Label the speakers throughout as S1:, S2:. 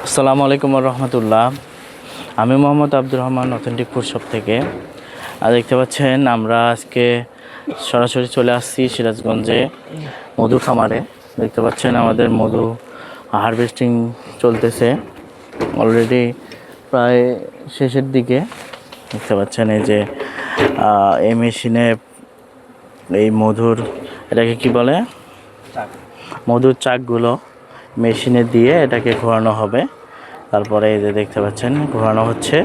S1: আসসালামু আলাইকুম রহমতুল্লাহ। আমি Mohammad Abdur Rahman, authentic food shop থেকে। আর দেখতে পাচ্ছেন আমরা আজকে সরাসরি চলে আসছি সিরাজগঞ্জে মধু খামারে। দেখতে পাচ্ছেন আমাদের মধু হারভেস্টিং চলতেছে, অলরেডি প্রায় শেষের দিকে। দেখতে পাচ্ছেন এই যে এই মেশিনে এই মধুর, এটাকে কি বলে, মধুর চাকগুলো মেশিনে দিয়ে এটাকে ঘোরানো হবে। তারপরে এই যে দেখতে পাচ্ছেন ঘোরানো হচ্ছে।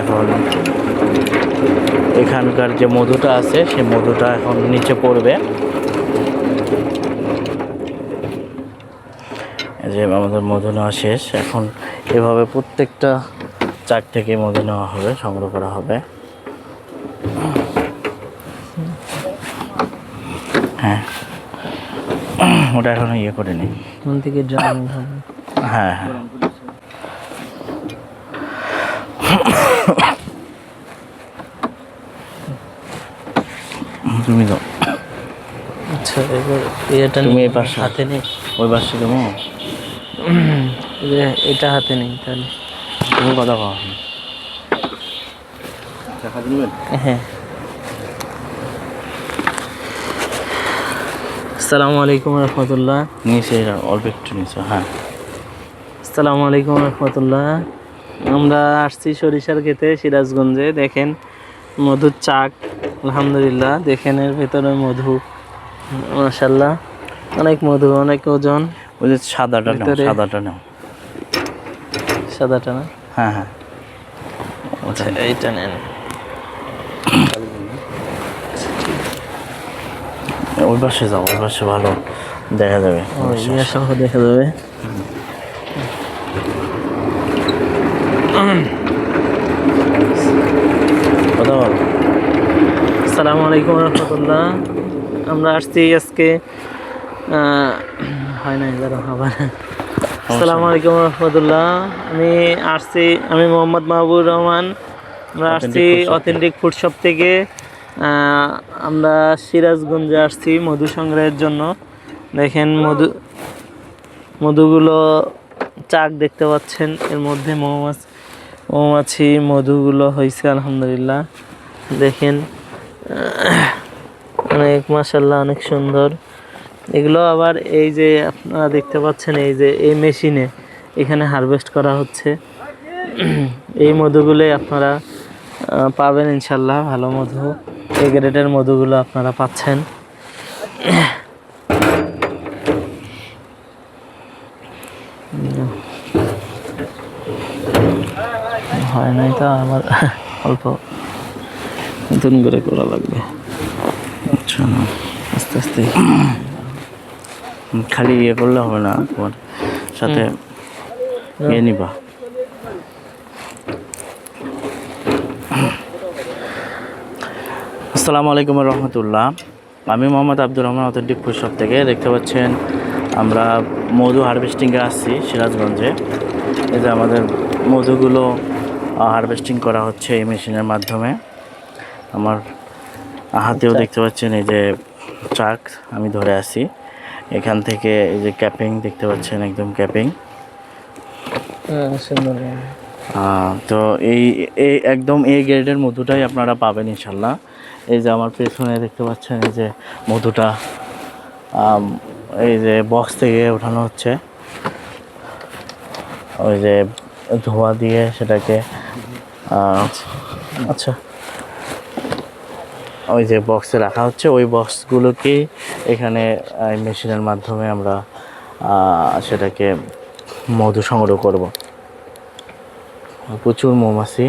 S1: এখন এখানকার যে মধুটা আছে সেই মধুটা এখন নিচে পড়বে। এই যে আমাদের মধু নেওয়া শেষ। এখন এভাবে প্রত্যেকটা চাক থেকে মধু নেওয়া হবে, সংগ্রহ করা হবে। হ্যাঁ, ওটা এখন ইয়ে করে নিই,
S2: থেকে ড্রাগন হবে।
S1: হ্যাঁ হ্যাঁ। তুমি দাও।
S2: আচ্ছা, এবার এটা
S1: তুমি এই পাশে
S2: হাতে নেই,
S1: ওই পাশে দেবো।
S2: এটা হাতে নেই, তাহলে
S1: তুমি কথা কও। টাকা দিবেন?
S2: হ্যাঁ। আসসালামু আলাইকুম রহমতুল্লাহ।
S1: নিচে অল্প একটু নিচে। হ্যাঁ,
S2: আসসালামু আলাইকুম রহমতুল্লাহ। আমরা আসছি সরিষার ক্ষেতে সিরাজগঞ্জে। দেখেন মধুর চাক, আলহামদুলিল্লাহ। দেখেন এর ভেতরে মধু, মাশাআল্লাহ, অনেক মধু, অনেক ওজন।
S1: ওই যে সাদাটা নাও,
S2: ভিতরে
S1: সাদাটা নাও।
S2: সাদাটা না?
S1: হ্যাঁ হ্যাঁ,
S2: আচ্ছা, এইটা নেন।
S1: ওই পাশে যাও, ওই পাশে ভালো দেখা যাবে।
S2: ইয়া সহ দেখা যাবে।
S1: কথা বল।
S2: আসসালামু আলাইকুম রহমতুল্লাহ। আমরা আসছি আজকে, হয় নাই যারা আবার। আসসালামু আলাইকুম রহমতুল্লাহ। আমি মোহাম্মদ মাহবুবুর রহমান। আমরা আসছি অথেন্টিক ফুড শপ থেকে। আমরা সিরাজগঞ্জে আসছি মধু সংগ্রহের জন্য। দেখেন মধুগুলো চাক দেখতে পাচ্ছেন, এর মধ্যে মৌমাছি মধুগুলো হয়েছে, আলহামদুলিল্লাহ। দেখেন অনেক, মাশাআল্লাহ, অনেক সুন্দর। এগুলো আবার এই যে আপনারা দেখতে পাচ্ছেন, এই যে এই মেশিনে এখানে হারভেস্ট করা হচ্ছে। এই মধুগুলোই আপনারা পাবেন ইনশাল্লাহ, ভালো মধু। এই গ্রেডের মধুগুলো আপনারা পাচ্ছেন। হয় নাই তো আমার, অল্প নতুন করে করা লাগবে।
S1: আচ্ছা,
S2: আস্তে আস্তে
S1: খালি ইয়ে করলে হবে না, তোমার সাথে ইয়ে নিবা। আসসালামু আলাইকুম রহমতুল্লাহ। আমি Mohammad Abdur Rahman, authentic food shop থেকে। দেখতে পাচ্ছেন আমরা মধু হারভেস্টিংয়ে আসছি সিরাজগঞ্জে। এই যে আমাদের মধুগুলো হারভেস্টিং করা হচ্ছে এই মেশিনের মাধ্যমে। আমার হাতেও দেখতে পাচ্ছেন এই যে চাক আমি ধরে আছি। এখান থেকে এই যে ক্যাপিং দেখতে পাচ্ছেন, একদম ক্যাপিং। তো এই একদম এই গ্রেডের মধুটাই আপনারা পাবেন ইনশাল্লাহ। এই যে আমার পেছনে দেখতে পাচ্ছেন এই যে মধুটা এই যে বক্স থেকে ওঠানো হচ্ছে, ওই যে ধোঁয়া দিয়ে সেটাকে আচ্ছা, ওই যে বক্সে রাখা হচ্ছে। ওই বক্সগুলোকে এখানে মেশিনের মাধ্যমে আমরা সেটাকে মধু সংগ্রহ করব। প্রচুর মৌমাছি,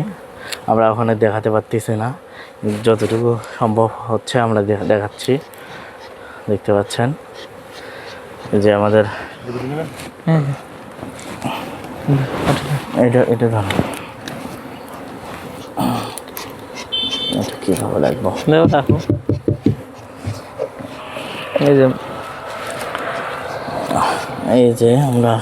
S1: আমরা ওখানে দেখাতে পারতেছি না, যতটুকু সম্ভব হচ্ছে আমরা দেখাচ্ছি। দেখতে পাচ্ছেন যে আমাদের এটা ধরো, এটা কীভাবে লাগবো, এই যে আমরা